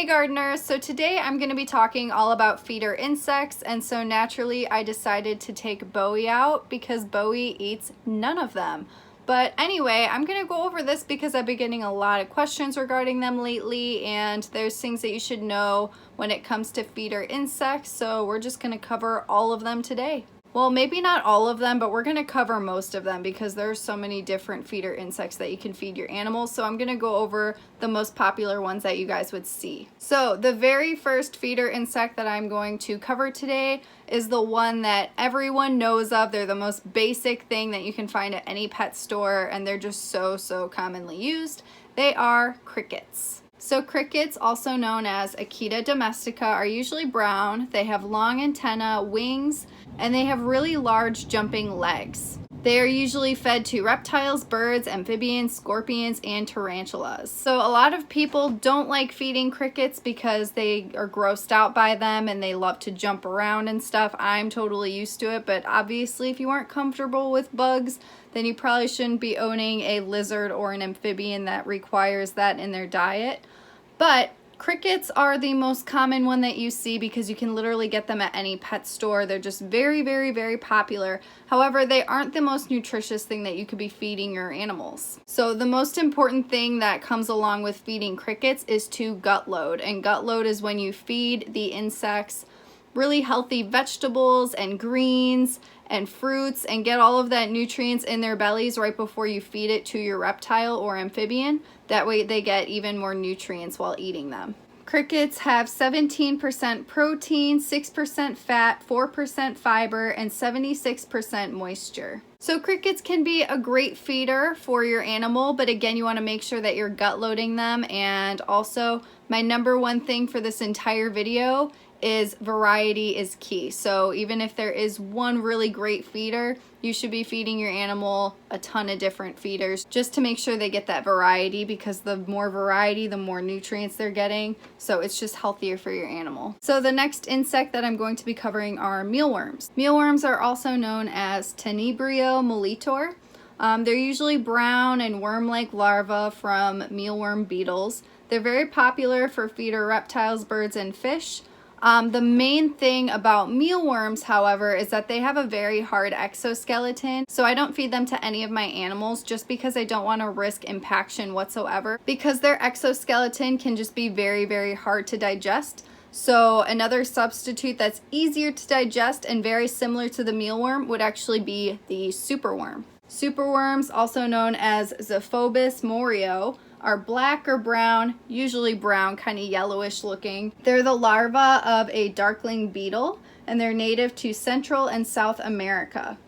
gardeners, so today I'm going to be talking all about feeder insects, and so naturally I decided to take Bowie out because Bowie eats none of them. But anyway, I'm going to go over this because I've been getting a lot of questions regarding them lately, and there's things that you should know when it comes to feeder insects, so we're just going to cover all of them today. Well, maybe not all of them, but we're going to cover most of them because there's so many different feeder insects that you can feed your animals. So I'm going to go over the most popular ones that you guys would see. So the very first feeder insect that I'm going to cover today is the one that everyone knows of. They're the most basic thing that you can find at any pet store, and they're just so commonly used. They are crickets. So crickets, also known as Acheta domestica, are usually brown. They have long antennae, wings, and they have really large jumping legs. They are usually fed to reptiles, birds, amphibians, scorpions, and tarantulas. So a lot of people don't like feeding crickets because they are grossed out by them and they love to jump around and stuff. I'm totally used to it, but obviously if you aren't comfortable with bugs, then you probably shouldn't be owning a lizard or an amphibian that requires that in their diet. But crickets are the most common one that you see because you can literally get them at any pet store. They're just very popular. However, they aren't the most nutritious thing that you could be feeding your animals. So the most important thing that comes along with feeding crickets is to gut load. And gut load is when you feed the insects really healthy vegetables and greens and fruits and get all of that nutrients in their bellies right before you feed it to your reptile or amphibian. That way they get even more nutrients while eating them. Crickets have 17% protein, 6% fat, 4% fiber, and 76% moisture. So crickets can be a great feeder for your animal, but again, you want to make sure that you're gut loading them. And also, my number one thing for this entire video is variety is key. So even if there is one really great feeder, you should be feeding your animal a ton of different feeders just to make sure they get that variety, because the more variety, the more nutrients they're getting. So it's just healthier for your animal. So the next insect that I'm going to be covering are mealworms. Mealworms are also known as Tenebrio molitor. They're usually brown and worm-like larvae from mealworm beetles. They're very popular for feeder reptiles, birds, and fish. The main thing about mealworms, however, is that they have a very hard exoskeleton, so I don't feed them to any of my animals just because I don't want to risk impaction whatsoever, because their exoskeleton can just be very hard to digest. So another substitute that's easier to digest and very similar to the mealworm would actually be the superworm. Superworms, also known as Zophobus morio, are black or brown, usually brown, kind of yellowish looking. They're the larva of a darkling beetle, and they're native to Central and South America.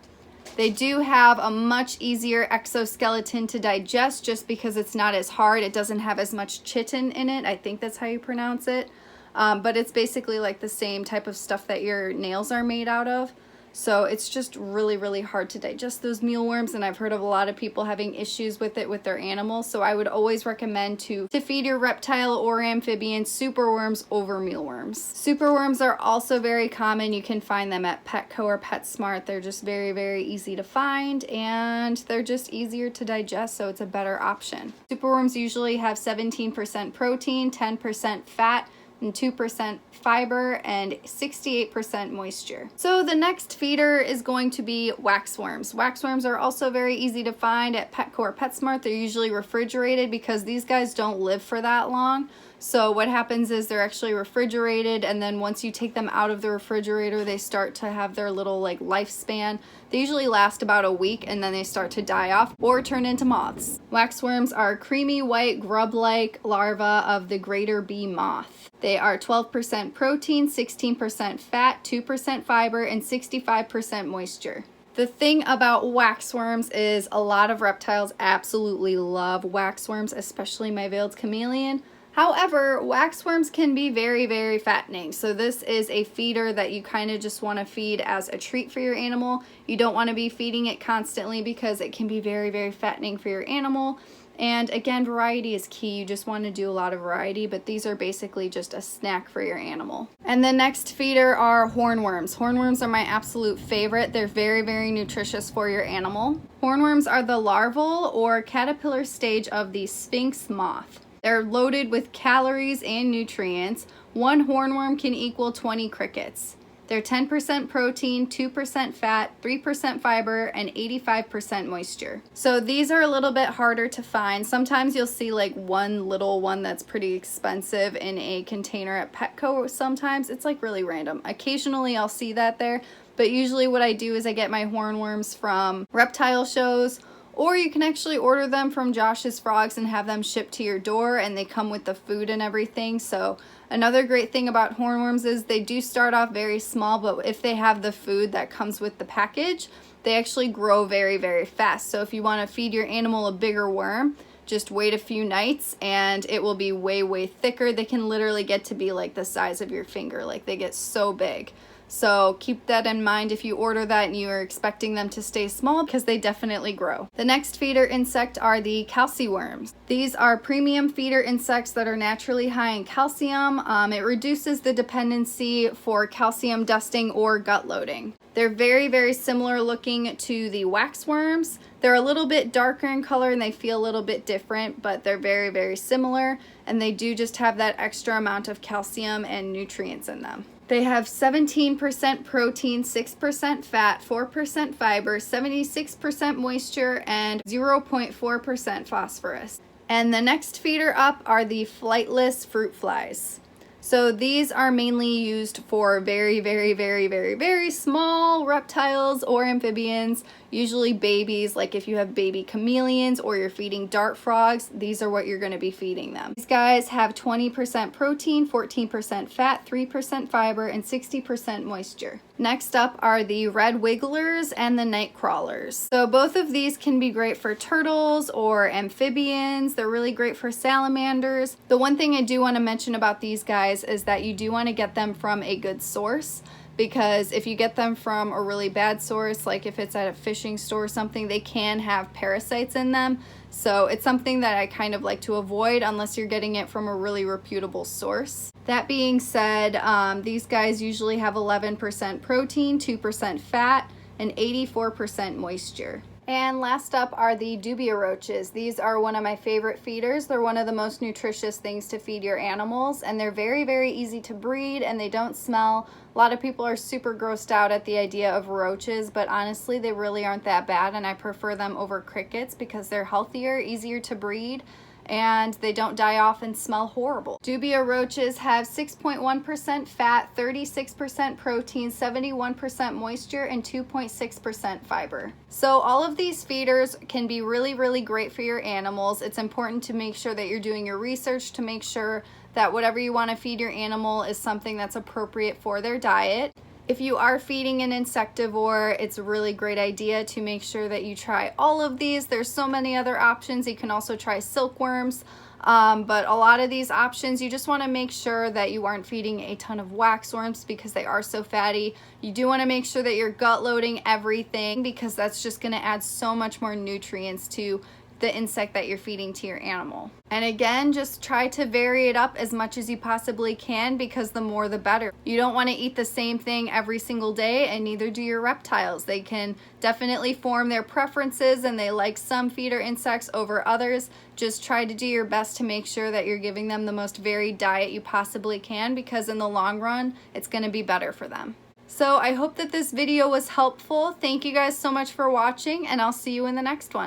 They do have a much easier exoskeleton to digest just because it's not as hard. It doesn't have as much chitin in it. I think that's how you pronounce it. But it's basically like the same type of stuff that your nails are made out of. So it's just really hard to digest those mealworms, and I've heard of a lot of people having issues with it with their animals. So I would always recommend to feed your reptile or amphibian superworms over mealworms. Superworms are also very common. You can find them at Petco or PetSmart. They're just very easy to find, and they're just easier to digest, so it's a better option. Superworms usually have 17% protein, 10% fat, and 2% fiber, and 68% moisture. So the next feeder is going to be waxworms. Waxworms are also very easy to find at Petco or PetSmart. They're usually refrigerated because these guys don't live for that long. So what happens is they're actually refrigerated, and then once you take them out of the refrigerator, they start to have their little lifespan. They usually last about a week, and then they start to die off or turn into moths. Waxworms are creamy white grub-like larvae of the greater bee moth. They are 12% protein, 16% fat, 2% fiber, and 65% moisture. The thing about waxworms is a lot of reptiles absolutely love waxworms, especially my veiled chameleon. However, waxworms can be very fattening. So this is a feeder that you kind of just want to feed as a treat for your animal. You don't want to be feeding it constantly because it can be very fattening for your animal. And again, variety is key. You just want to do a lot of variety, but these are basically just a snack for your animal. And the next feeder are hornworms. Hornworms are my absolute favorite. They're very nutritious for your animal. Hornworms are the larval or caterpillar stage of the sphinx moth. They're loaded with calories and nutrients. One hornworm can equal 20 crickets. They're 10% protein, 2% fat, 3% fiber, and 85% moisture. So these are a little bit harder to find. Sometimes you'll see like one little one that's pretty expensive in a container at Petco. Sometimes it's like really random. Occasionally I'll see that there, but usually what I do is I get my hornworms from reptile shows, or you can actually order them from Josh's Frogs and have them shipped to your door, and they come with the food and everything. So another great thing about hornworms is they do start off very small, but if they have the food that comes with the package, they actually grow very, very fast. So if you want to feed your animal a bigger worm, just wait a few nights and it will be way, way thicker. They can literally get to be like the size of your finger. Like, they get so big. So keep that in mind if you order that and you are expecting them to stay small, because they definitely grow. The next feeder insect are the calciworms. These are premium feeder insects that are naturally high in calcium. It reduces the dependency for calcium dusting or gut loading. They're very, very similar looking to the waxworms. They're a little bit darker in color and they feel a little bit different, but they're very, very similar, and they do just have that extra amount of calcium and nutrients in them. They have 17% protein, 6% fat, 4% fiber, 76% moisture, and 0.4% phosphorus. And the next feeder up are the flightless fruit flies. So these are mainly used for very, very, very, very, very small reptiles or amphibians, usually babies. Like if you have baby chameleons or you're feeding dart frogs, these are what you're going to be feeding them. These guys have 20% protein, 14% fat, 3% fiber, and 60% moisture. Next up are the red wigglers and the night crawlers. So both of these can be great for turtles or amphibians. They're really great for salamanders. The one thing I do want to mention about these guys is that you do want to get them from a good source, because if you get them from a really bad source, like if it's at a fishing store or something, they can have parasites in them. So it's something that I kind of like to avoid unless you're getting it from a really reputable source. That being said, these guys usually have 11% protein, 2% fat, and 84% moisture. And last up are the Dubia roaches. These are one of my favorite feeders. They're one of the most nutritious things to feed your animals, and they're very, very easy to breed, and they don't smell. A lot of people are super grossed out at the idea of roaches, but honestly, they really aren't that bad, and I prefer them over crickets because they're healthier, easier to breed, and they don't die off and smell horrible. Dubia roaches have 6.1% fat, 36% protein, 71% moisture, and 2.6% fiber. So all of these feeders can be really, really great for your animals. It's important to make sure that you're doing your research to make sure that whatever you want to feed your animal is something that's appropriate for their diet. If you are feeding an insectivore, it's a really great idea to make sure that you try all of these. There's so many other options. You can also try silkworms, but a lot of these options, you just want to make sure that you aren't feeding a ton of waxworms because they are so fatty. You do want to make sure that you're gut loading everything, because that's just going to add so much more nutrients to the insect that you're feeding to your animal. And again, just try to vary it up as much as you possibly can, because the more the better. You don't want to eat the same thing every single day, and neither do your reptiles. They can definitely form their preferences, and they like some feeder insects over others. Just try to do your best to make sure that you're giving them the most varied diet you possibly can, because in the long run, it's going to be better for them. So I hope that this video was helpful. Thank you guys so much for watching, and I'll see you in the next one.